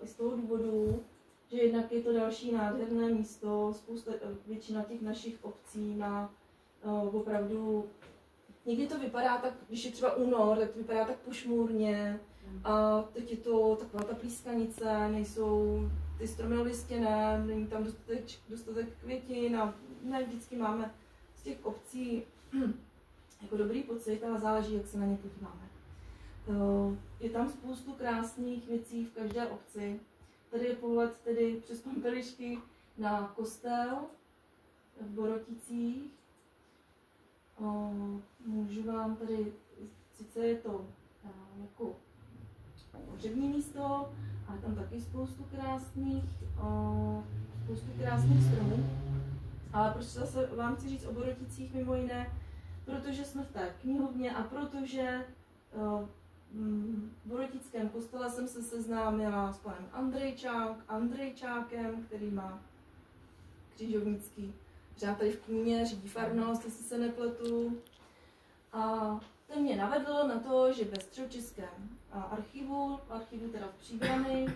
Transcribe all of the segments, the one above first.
I z toho důvodu, že jednak je to další nádherné místo, většina těch našich obcí má opravdu, někdy to vypadá tak, když je třeba únor, tak to vypadá tak pošmurně a teď je to taková ta plískanice, nejsou ty stromy olistěné, není tam dostatek květin a ne vždycky máme z těch obcí jako dobrý pocit, ale záleží, jak se na ně podíváme. Je tam spoustu krásných věcí v každé obci. Tady je pohled tedy přes Pampelišky na kostel v Boroticích. Můžu vám tady, sice je to jako pohřební místo, ale tam taky spoustu krásných stromů. Ale proč zase vám chci říct o Boroticích mimo jiné? Protože jsme v té knihovně a protože v Borotickém kostele jsem se seznámila s panem Andrejčákem, který má křižovnický řád tady v Kníně, řídí farnost, jestli se nepletu. A ten mě navedl na to, že ve Středočeském archivu teda v Příbrami,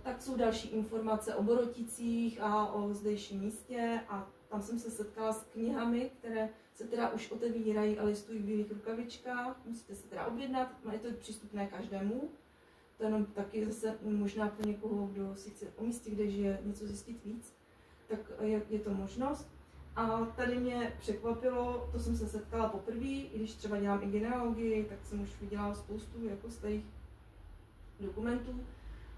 tak jsou další informace o Boroticích a o zdejším místě a tam jsem se setkala s knihami, které se teda už otevírají a listují v bílých rukavičkách. Musíte se teda objednat, je to přístupné každému. To je jenom taky zase možná pro někoho, kdo si chce o místě, kde žije, něco zjistit víc, tak je to možnost. A tady mě překvapilo, to jsem se setkala poprvé, i když třeba dělám i genealogii, tak jsem už viděla spoustu jako starých dokumentů,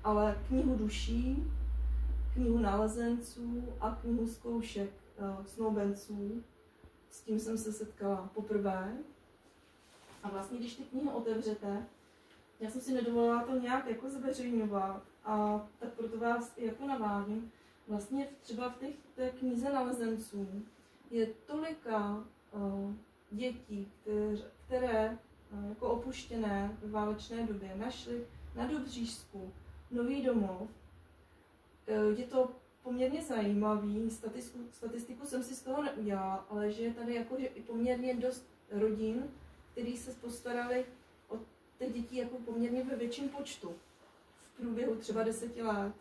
ale knihu duší, knihu nalezenců a knihu zkoušek snoubenců, s tím jsem se setkala poprvé. A vlastně, když ty knihy otevřete, já jsem si nedovolila to nějak jako zveřejňovat, a tak proto vás jako navádím. Vlastně třeba v té knize nalezenců je tolika dětí, které jako opuštěné v válečné době našly na Dobřížsku nový domov. Je to poměrně zajímavý, statistiku jsem si z toho neudělala, ale že je tady jako, že i poměrně dost rodin, který se postarali o těch dětí jako poměrně ve větším počtu v průběhu třeba 10 let.